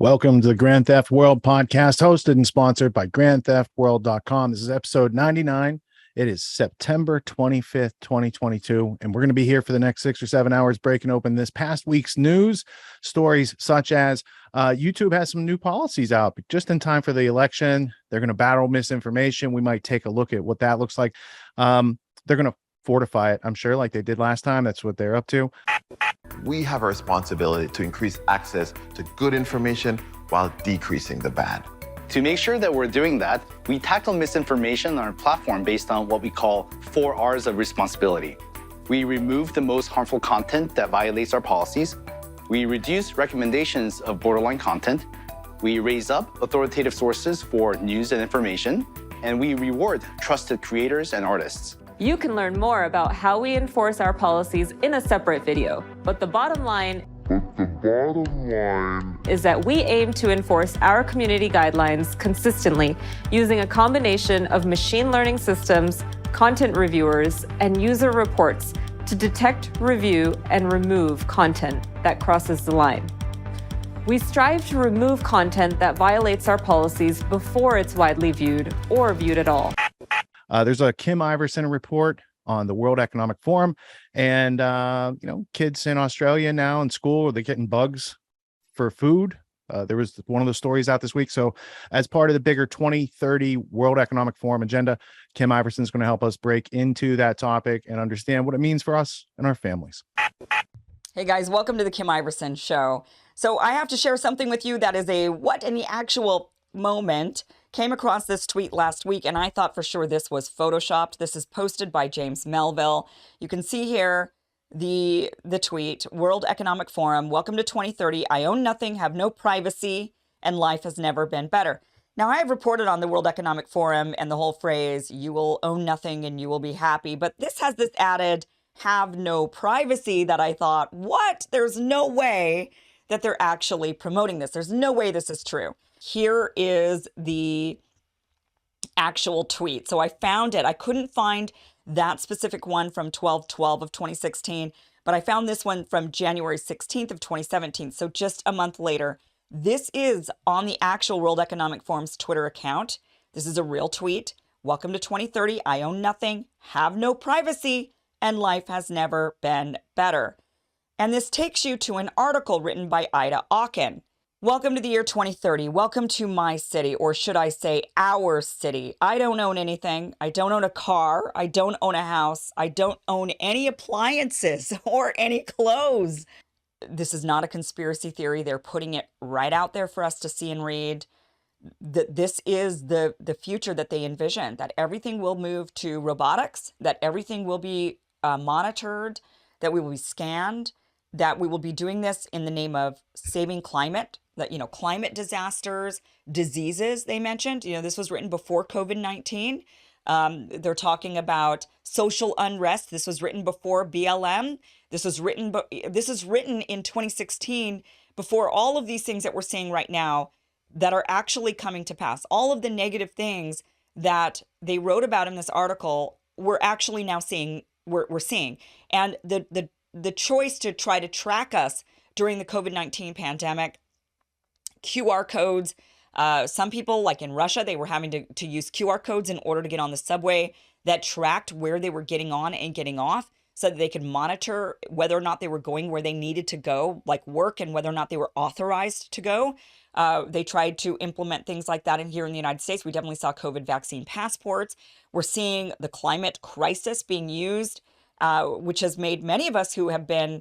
Welcome to the Grand Theft World podcast, hosted and sponsored by grandtheftworld.com. This is episode 99. It is September 25th, 2022, and we're going to be here for the next 6 or 7 hours breaking open this past week's news stories, such as YouTube has some new policies out just in time for the election. They're going to battle misinformation. We might take a look at what that looks like. They're going to fortify it, I'm sure, like they did last time. That's what they're up to. We have a responsibility to increase access to good information while decreasing the bad. To make sure that we're doing that, we tackle misinformation on our platform based on what we call 4 R's of responsibility. We remove the most harmful content that violates our policies. We reduce recommendations of borderline content. We raise up authoritative sources for news and information. And we reward trusted creators and artists. You can learn more about how we enforce our policies in a separate video, but the bottom line is that we aim to enforce our community guidelines consistently using a combination of machine learning systems, content reviewers, and user reports to detect, review, and remove content that crosses the line. We strive to remove content that violates our policies before it's widely viewed or viewed at all. There's a Kim Iverson report on the World Economic Forum, and kids in Australia now in school, are they getting bugs for food? There was one of those stories out this week. So as part of the bigger 2030 World Economic Forum agenda, Kim Iverson is going to help us break into that topic and understand what it means for us and our families. Hey guys, welcome to the Kim Iverson Show. So I have to share something with you that is a what in the actual moment. Came across this tweet last week, and I thought for sure this was photoshopped. This is posted by James Melville. You can see here the tweet, World Economic Forum, welcome to 2030. I own nothing, have no privacy, and life has never been better. Now, I have reported on the World Economic Forum and the whole phrase, you will own nothing and you will be happy. But this has this added, have no privacy, that I thought, what? There's no way that they're actually promoting this. There's no way this is true. Here is the actual tweet. So I found it. I couldn't find that specific one from 12/12 of 2016, but I found this one from January 16th of 2017. So just a month later. This is on the actual World Economic Forum's Twitter account. This is a real tweet. Welcome to 2030. I own nothing, have no privacy, and life has never been better. And this takes you to an article written by Ida Aachen. Welcome to the year 2030. Welcome to my city, or should I say our city. I don't own anything. I don't own a car. I don't own a house. I don't own any appliances or any clothes. This is not a conspiracy theory. They're putting it right out there for us to see and read. This is the future that they envision, that everything will move to robotics, that everything will be monitored, that we will be scanned, that we will be doing this in the name of saving climate, that, climate disasters, diseases they mentioned. This was written before COVID-19. They're talking about social unrest. This was written before BLM. This is written in 2016, before all of these things that we're seeing right now that are actually coming to pass. All of the negative things that they wrote about in this article, we're actually now seeing, we're seeing. And the choice to try to track us during the COVID-19 pandemic, QR codes. Some people, like in Russia, they were having to use QR codes in order to get on the subway that tracked where they were getting on and getting off so that they could monitor whether or not they were going where they needed to go, like work, and whether or not they were authorized to go. They tried to implement things like that here in the United States. We definitely saw COVID vaccine passports. We're seeing the climate crisis being used, which has made many of us who have been,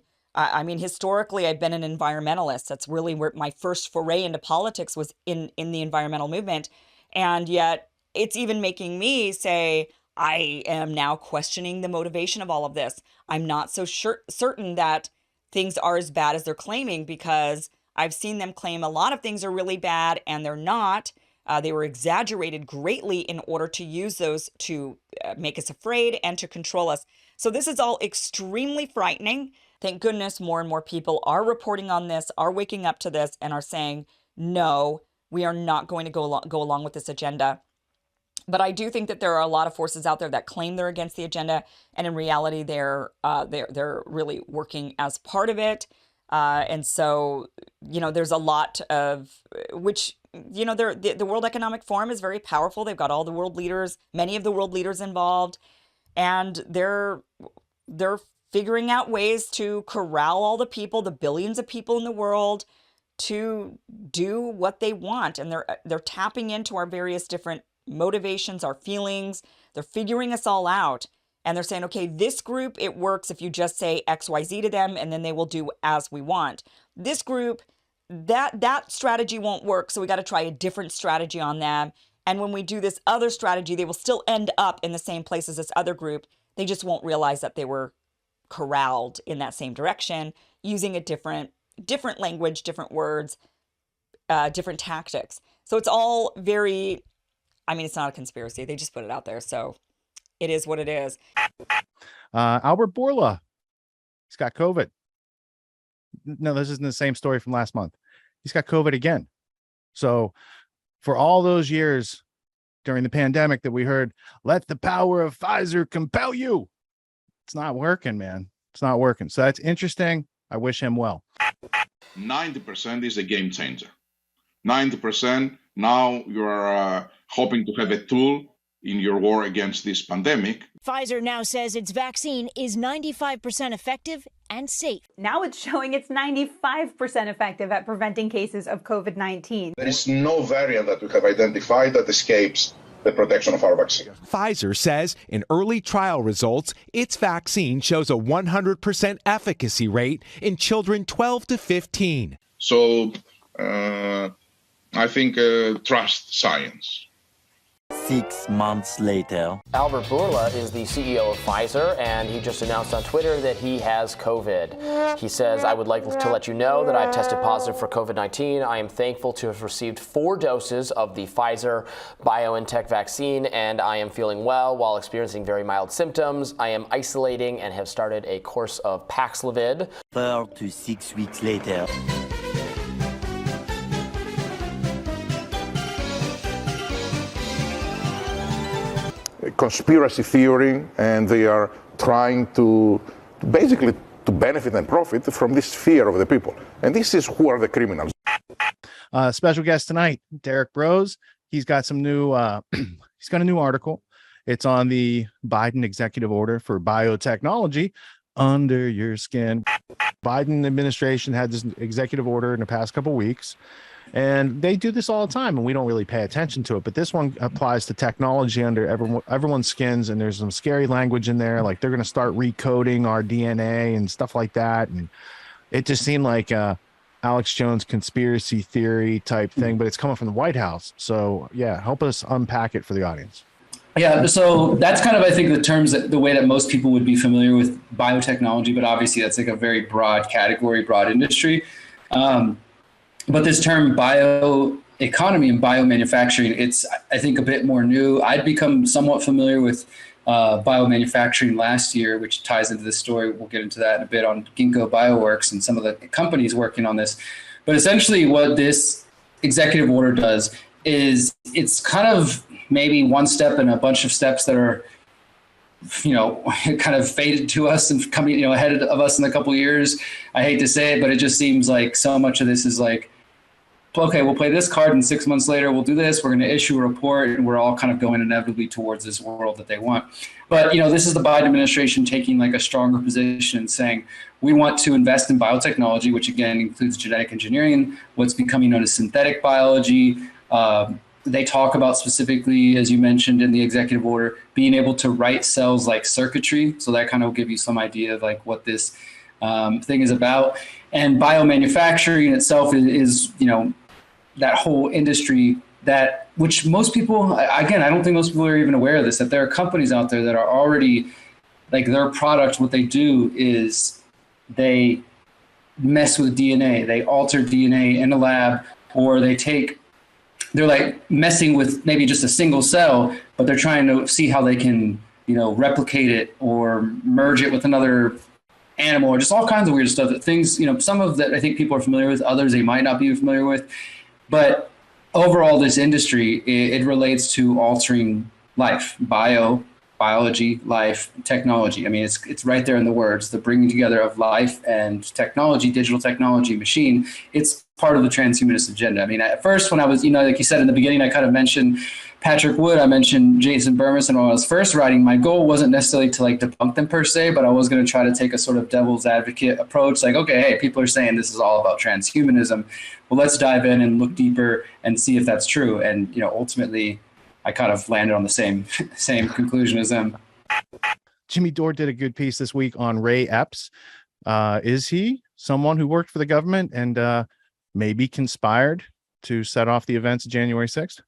historically, I've been an environmentalist. That's really where my first foray into politics was in the environmental movement. And yet it's even making me say, I am now questioning the motivation of all of this. I'm not so certain that things are as bad as they're claiming, because I've seen them claim a lot of things are really bad and they're not. They were exaggerated greatly in order to use those to make us afraid and to control us. So this is all extremely frightening. Thank goodness more and more people are reporting on this, are waking up to this, and are saying, no, we are not going to go along with this agenda. But I do think that there are a lot of forces out there that claim they're against the agenda, and in reality, they're really working as part of it. And so, there's a lot of which, the World Economic Forum is very powerful. They've got all the world leaders, many of the world leaders involved, and they're figuring out ways to corral all the people, the billions of people in the world, to do what they want. And they're tapping into our various different motivations, our feelings. They're figuring us all out. And they're saying, okay, this group, it works if you just say XYZ to them, and then they will do as we want. This group, that strategy won't work, so we got to try a different strategy on them. And when we do this other strategy, they will still end up in the same place as this other group. They just won't realize that they were corralled in that same direction using a different language, different words, different tactics. So it's all very, it's not a conspiracy. They just put it out there. So it is what it is. Albert Bourla, he's got COVID. No, this isn't the same story from last month. He's got COVID again. So for all those years during the pandemic that we heard, let the power of Pfizer compel you. It's not working, man. It's not working. So that's interesting. I wish him well. 90% is a game changer. 90%, now you're hoping to have a tool in your war against this pandemic. Pfizer now says its vaccine is 95% effective and safe. Now it's showing it's 95% effective at preventing cases of COVID-19. There is no variant that we have identified that escapes the protection of our vaccine. Pfizer says in early trial results, its vaccine shows a 100% efficacy rate in children 12 to 15. So I think trust science. 6 months later. Albert Bourla is the CEO of Pfizer, and he just announced on Twitter that he has COVID. He says, I would like to let you know that I've tested positive for COVID-19. I am thankful to have received 4 doses of the Pfizer BioNTech vaccine, and I am feeling well while experiencing very mild symptoms. I am isolating and have started a course of Paxlovid. 4 to 6 weeks later. Conspiracy theory, and they are trying to basically to benefit and profit from this fear of the people. And this is who are the criminals. Special guest tonight, Derek Brose. He's got some new, he's got a new article. It's on the Biden executive order for biotechnology under your skin. Biden administration had this executive order in the past couple of weeks. And they do this all the time, and we don't really pay attention to it. But this one applies to technology under everyone's skins, and there's some scary language in there, like they're going to start recoding our DNA and stuff like that. And it just seemed like Alex Jones conspiracy theory type thing, but it's coming from the White House. So, yeah, help us unpack it for the audience. Yeah, so that's kind of, I think, the way that most people would be familiar with biotechnology, but obviously that's like a very broad category, broad industry. But this term bioeconomy and biomanufacturing, it's, I think, a bit more new. I'd become somewhat familiar with biomanufacturing last year, which ties into this story. We'll get into that in a bit on Ginkgo Bioworks and some of the companies working on this. But essentially what this executive order does is it's kind of maybe one step in a bunch of steps that are, kind of faded to us and coming, ahead of us in a couple of years. I hate to say it, but it just seems like so much of this is like, okay, we'll play this card and 6 months later we'll do this. We're going to issue a report, and we're all kind of going inevitably towards this world that they want. But, this is the Biden administration taking like a stronger position and saying, we want to invest in biotechnology, which again includes genetic engineering, what's becoming known as synthetic biology. They talk about specifically, as you mentioned in the executive order, being able to write cells like circuitry. So that kind of will give you some idea of like what this thing is about. And biomanufacturing itself is that whole industry which most people, again, I don't think most people are even aware of this, that there are companies out there that are already, like their product, what they do is they mess with DNA. They alter DNA in a lab, or they're like messing with maybe just a single cell, but they're trying to see how they can, replicate it or merge it with another animal, or just all kinds of weird stuff. That things, some of that I think people are familiar with, others they might not be familiar with. But overall, this industry, it relates to altering life. Bio biology, life, technology. I mean, it's right there in the words, the bringing together of life and technology, digital technology, machine. It's part of the transhumanist agenda. I mean, at first, when I was, like you said in the beginning, I kind of mentioned Patrick Wood, I mentioned Jason Burmison. When I was first writing, my goal wasn't necessarily to like debunk them per se, but I was going to try to take a sort of devil's advocate approach. Like, okay, hey, people are saying this is all about transhumanism. Well, let's dive in and look deeper and see if that's true. And, ultimately, I kind of landed on the same conclusion as them. Jimmy Dore did a good piece this week on Ray Epps. Is he someone who worked for the government and maybe conspired to set off the events of January 6th?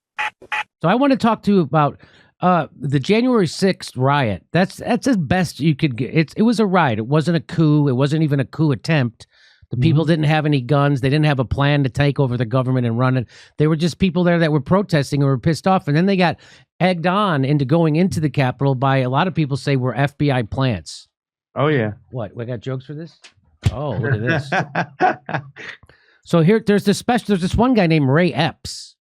So I want to talk to you about the January 6th riot. That's as best you could get. It was a riot. It wasn't a coup. It wasn't even a coup attempt. The people didn't have any guns. They didn't have a plan to take over the government and run it. They were just people there that were protesting and were pissed off. And then they got egged on into going into the Capitol by a lot of people say were FBI plants. Oh, yeah. What? We got jokes for this? Oh, look at this. So here, there's this one guy named Ray Epps,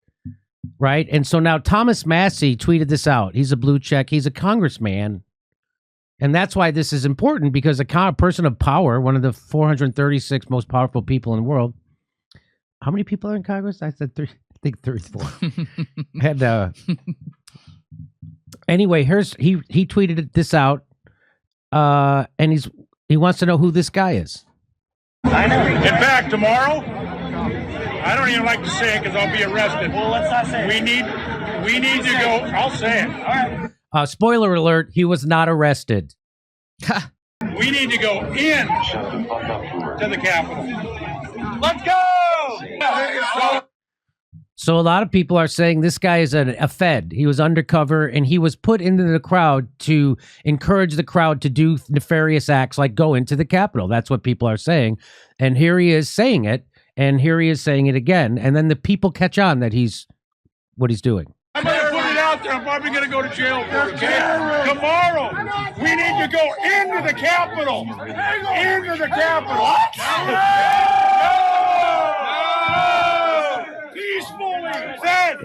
right? And so now Thomas Massey tweeted this out. He's a blue check. He's a congressman. And that's why this is important, because a person of power, one of the 436 most powerful people in the world. How many people are in Congress? I said 3, I think 34. And anyway, he tweeted this out, and he wants to know who this guy is. In fact, tomorrow, I don't even like to say it because I'll be arrested. Well, let's not say it. We need to go. I'll say it. All right. Spoiler alert, he was not arrested. We need to go in to the Capitol. Let's go! So a lot of people are saying this guy is a Fed. He was undercover, and he was put into the crowd to encourage the crowd to do nefarious acts like go into the Capitol. That's what people are saying. And here he is saying it, and here he is saying it again. And then the people catch on that what he's doing. I'm going to put it out there. I'm probably going to go to jail for it, okay? Tomorrow, we need to go into the Capitol. Into the Capitol. No! Peacefully. Fed.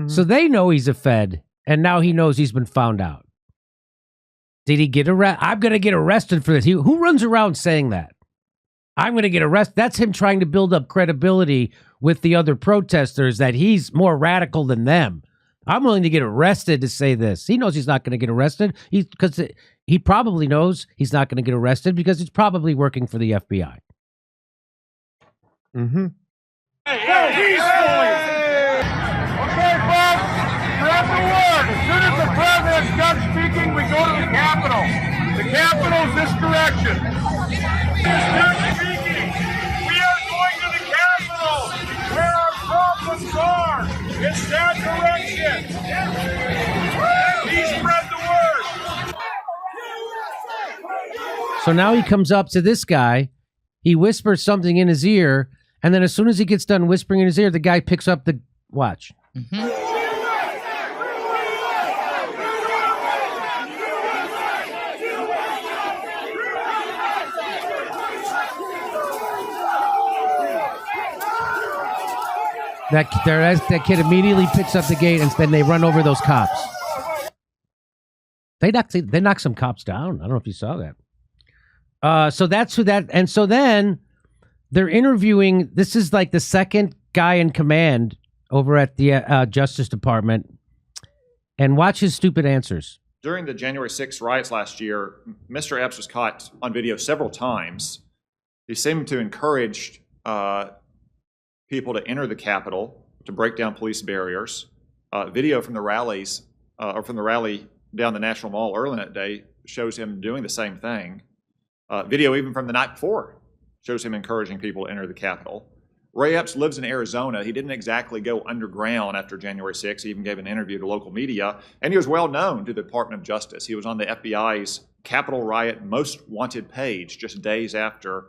So they know he's a Fed, and now he knows he's been found out. Did he get arrested? I'm going to get arrested for this. Who runs around saying that? I'm going to get arrested. That's him trying to build up credibility with the other protesters that he's more radical than them. I'm willing to get arrested to say this. He knows he's not going to get arrested because he probably knows he's not going to get arrested because he's probably working for the FBI. Mm-hmm. Peacefully. Okay, folks, spread the word. As soon as the president's done speaking, we go to the Capitol. The Capitol's this direction. Stop speaking. We are going to the Capitol, where our problems are. It's that direction. He spread the word. So now he comes up to this guy. He whispers something in his ear, and then as soon as he gets done whispering in his ear, the guy picks up the watch. Mm-hmm. That kid immediately picks up the gate, and then they run over those cops. They knock some cops down. I don't know if you saw that. So that's who that. And so then they're interviewing. This is like the second guy in command over at the Justice Department, and watch his stupid answers. During the January 6th riots last year, Mr. Epps was caught on video several times. He seemed to encourage people to enter the Capitol, to break down police barriers. Video from the rallies, or from the rally down the National Mall early that day, shows him doing the same thing. Video even from the night before shows him encouraging people to enter the Capitol. Ray Epps lives in Arizona. He didn't exactly go underground after January 6th. He even gave an interview to local media, and he was well known to the Department of Justice. He was on the FBI's Capitol Riot Most Wanted page just days after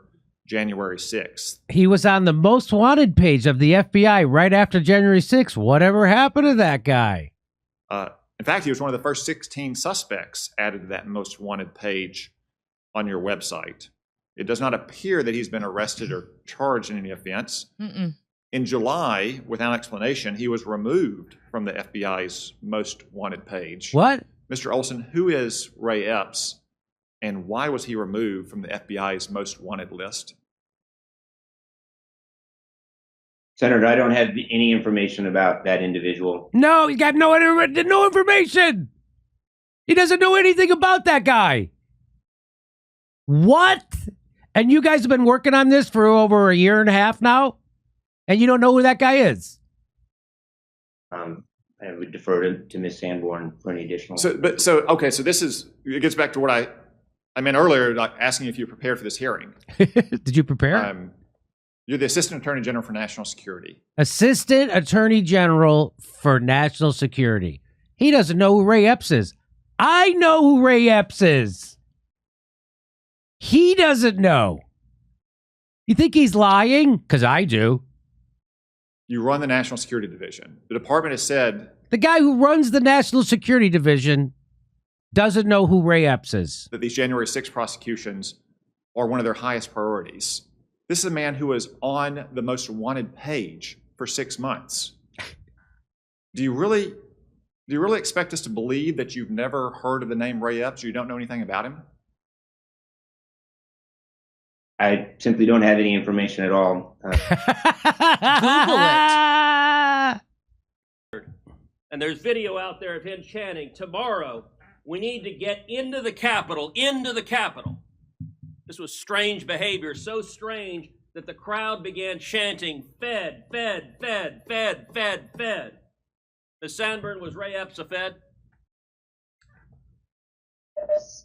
January 6th. He was on the most wanted page of the FBI right after January 6th. Whatever happened to that guy? In fact, he was one of the first 16 suspects added to that most wanted page on your website. It does not appear that he's been arrested or charged in any offense. In July, without explanation, he was removed from the FBI's most wanted page. What? Mr. Olson, who is Ray Epps, and why was he removed from the FBI's most wanted list? Senator, I don't have any information about that individual. No, he got no information. He doesn't know anything about that guy. What? And you guys have been working on this for over a year and a half now? And you don't know who that guy is? I would defer to Ms. Sanborn for any additional. So it gets back to what I meant earlier, like asking if you prepared for this hearing. Did you prepare? You're the Assistant Attorney General for National Security. Assistant Attorney General for National Security. He doesn't know who Ray Epps is. I know who Ray Epps is. He doesn't know. You think he's lying? Because I do. You run the National Security Division. The department has said... The guy who runs the National Security Division doesn't know who Ray Epps is. ...that these January 6 prosecutions are one of their highest priorities. This is a man who was on the most wanted page for 6 months. Do you really expect us to believe that you've never heard of the name Ray Epps or you don't know anything about him? I simply don't have any information at all. Google it. And there's video out there of him chanting, "Tomorrow, we need to get into the Capitol, into the Capitol." This was strange behavior, so strange that the crowd began chanting, "Fed, Fed, Fed, Fed, Fed, Fed." Ms. Sanborn, was Ray Epps a Fed?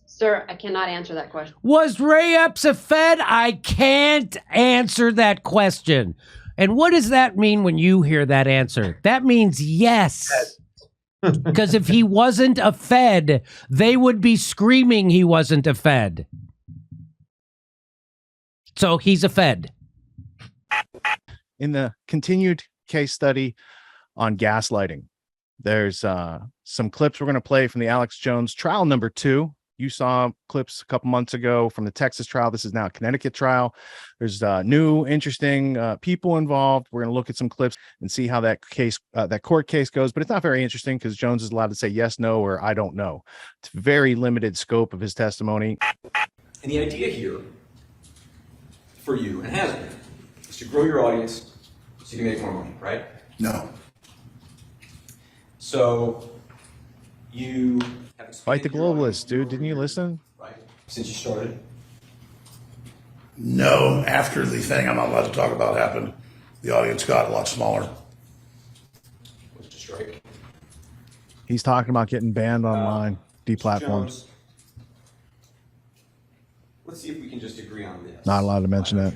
Sir, I cannot answer that question. Was Ray Epps a Fed? I can't answer that question. And what does that mean when you hear that answer? That means yes. Because if he wasn't a Fed, they would be screaming he wasn't a Fed. So he's a Fed. In the continued case study on gaslighting, there's some clips we're going to play from the Alex Jones trial number 2. You saw clips a couple months ago from the Texas trial. This is now a Connecticut trial. There's new, interesting people involved. We're going to look at some clips and see how that case, that court case goes. But it's not very interesting because Jones is allowed to say yes, no, or I don't know. It's very limited scope of his testimony. And the idea here for you, and has been, is to grow your audience so you can make more money, right? No. So you have Fight the globalists, dude. Didn't you listen? Right. Since you started? No. After the thing I'm not allowed to talk about happened, the audience got a lot smaller. What's the strike? He's talking about getting banned online, deplatformed. Let's see if we can just agree on this. Not allowed to mention it.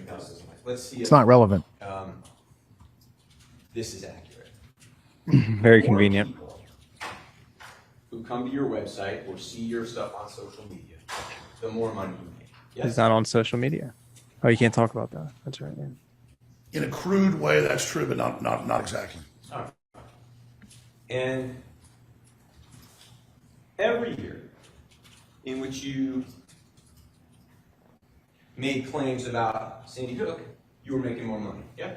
Let's see. It's not relevant. This is accurate. Very convenient. Who come to your website or see your stuff on social media, the more money you make. Yes? He's not on social media. Oh, you can't talk about that. That's right. Yeah. In a crude way, that's true, but not exactly. All right. And every year in which you made claims about Sandy Hook, you were making more money. Yeah?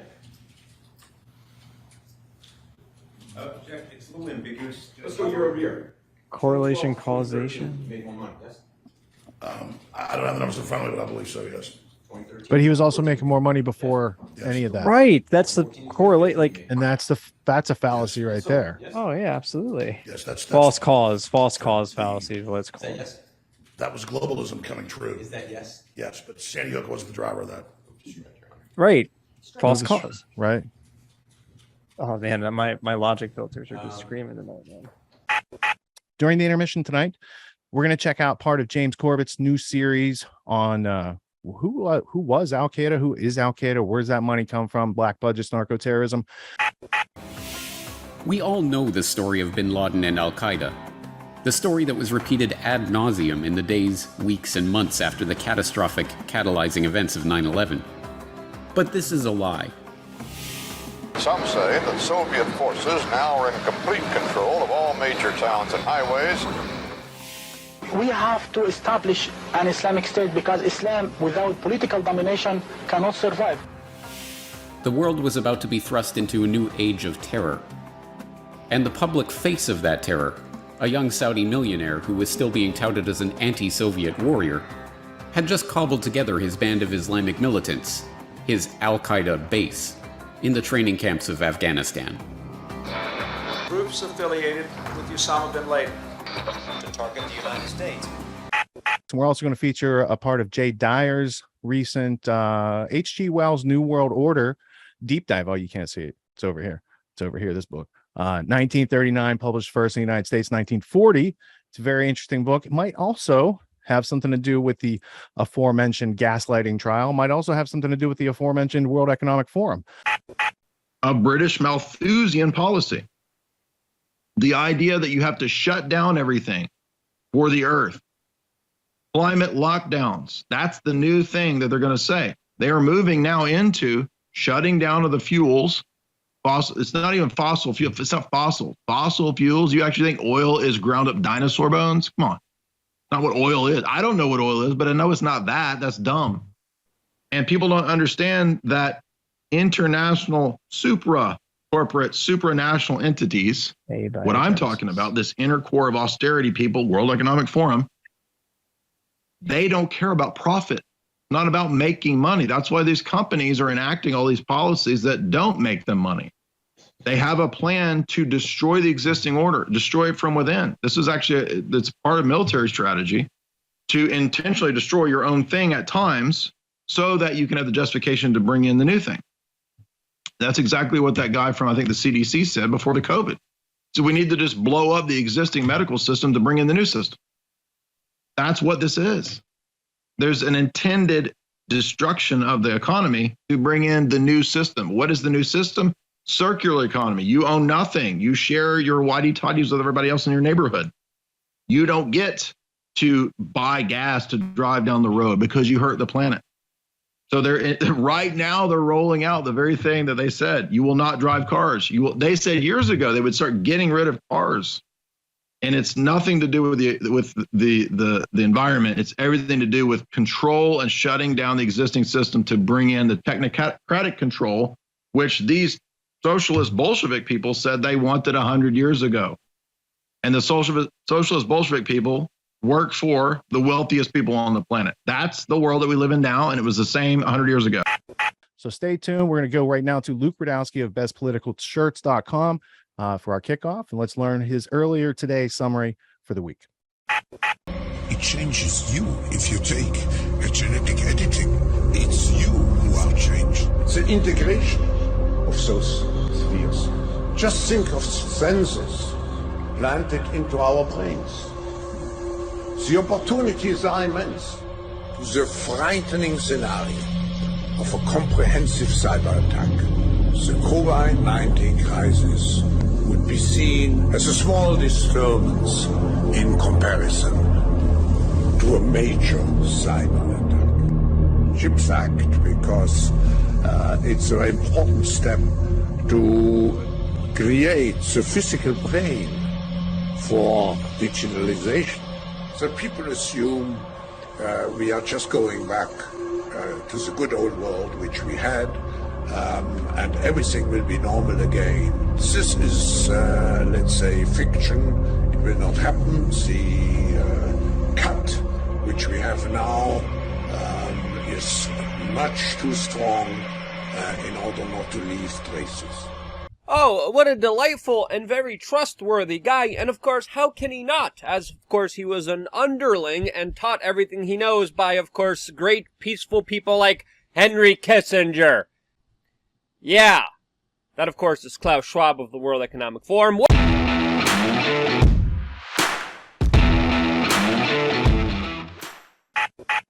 Jack, it's a little ambiguous. Let's go year over year. Correlation, causation. You made more money, yes? I don't have the numbers in front of me, but I believe so, yes. But he was also making more money before any of that. Right. That's the correlate. Like, and that's a fallacy right there. Oh yeah, absolutely. Yes, that's false cause fallacy. What's called. Yes. That was globalism coming true. Is that yes? Yes, but Sandy Hook wasn't the driver of that. Right. False cause. Right. Oh man, my logic filters are just screaming tonight, man. During the intermission tonight, we're going to check out part of James Corbett's new series on who was Al Qaeda, who is Al Qaeda, where's that money come from, black budgets, narco terrorism. We all know the story of bin Laden and Al Qaeda, the story that was repeated ad nauseum in the days, weeks, and months after the catastrophic, catalyzing events of 9/11. But this is a lie. Some say that Soviet forces now are in complete control of all major towns and highways. We have to establish an Islamic State because Islam without political domination cannot survive. The world was about to be thrust into a new age of terror. And the public face of that terror, a young Saudi millionaire who was still being touted as an anti-Soviet warrior, had just cobbled together his band of Islamic militants, his Al-Qaeda base, in the training camps of Afghanistan. Groups affiliated with Osama bin Laden to target the United States. We're also going to feature a part of Jay Dyer's recent H.G. Wells' New World Order deep dive. Oh, you can't see it. It's over here. It's over here, this book. 1939, published first in the United States, 1940. It's a very interesting book. It might also have something to do with the aforementioned gaslighting trial. Might also have something to do with the aforementioned World Economic Forum. A British Malthusian policy. The idea that you have to shut down everything for the earth. Climate lockdowns. That's the new thing that they're going to say. They are moving now into shutting down of the fuels. Fossil, it's not even fossil fuel. It's not fossil. Fossil fuels. You actually think oil is ground up dinosaur bones? Come on. Not what oil is. I don't know what oil is, but I know it's not that. That's dumb. And people don't understand that international corporate supranational entities, what I'm talking about, this inner core of austerity people, World Economic Forum, they don't care about profit, not about making money. That's why these companies are enacting all these policies that don't make them money. They have a plan to destroy the existing order, destroy it from within. This is actually, it's part of military strategy to intentionally destroy your own thing at times so that you can have the justification to bring in the new thing. That's exactly what that guy from, I think, the CDC said before the COVID. So we need to just blow up the existing medical system to bring in the new system. That's what this is. There's an intended destruction of the economy to bring in the new system. What is the new system? Circular economy. You own nothing. You share your whitey-tidies with everybody else in your neighborhood. You don't get to buy gas to drive down the road because you hurt the planet. So right now they're rolling out the very thing that they said. You will not drive cars. They said years ago they would start getting rid of cars. And it's nothing to do with the environment. It's everything to do with control and shutting down the existing system to bring in the technocratic control, which these socialist Bolshevik people said they wanted 100 years ago. And the socialist Bolshevik people work for the wealthiest people on the planet. That's the world that we live in now, and it was the same 100 years ago. So stay tuned. We're going to go right now to Luke Radowski of bestpoliticalshirts.com for our kickoff, and let's learn his earlier today summary for the week. It changes you if you take a genetic editing. It's you who are changed. It's an integration of those spheres. Just think of sensors planted into our brains. The opportunities are immense. The frightening scenario of a comprehensive cyber attack, the COVID-19 crisis, would be seen as a small disturbance in comparison to a major cyber attack. CHIPS Act, because it's a very important step to create the physical brain for digitalization. So people assume we are just going back to the good old world which we had, and everything will be normal again. This is, let's say, fiction. It will not happen. The cut which we have now is much too strong in order not to leave traces. Oh, what a delightful and very trustworthy guy, and of course, how can he not? As, of course, he was an underling and taught everything he knows by, of course, great peaceful people like Henry Kissinger. Yeah, that, of course, is Klaus Schwab of the World Economic Forum.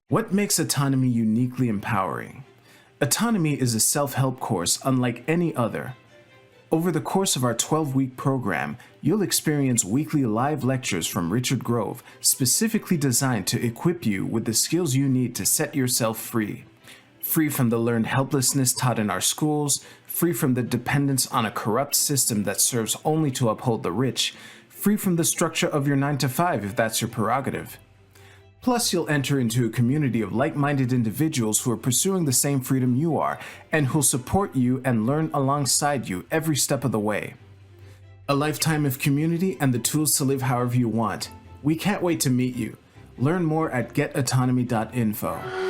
What makes Autonomy uniquely empowering? Autonomy is a self-help course unlike any other. Over the course of our 12-week program, you'll experience weekly live lectures from Richard Grove, specifically designed to equip you with the skills you need to set yourself free. Free from the learned helplessness taught in our schools, free from the dependence on a corrupt system that serves only to uphold the rich, free from the structure of your 9-to-5 if that's your prerogative. Plus, you'll enter into a community of like-minded individuals who are pursuing the same freedom you are, and who'll support you and learn alongside you every step of the way. A lifetime of community and the tools to live however you want. We can't wait to meet you. Learn more at getautonomy.info.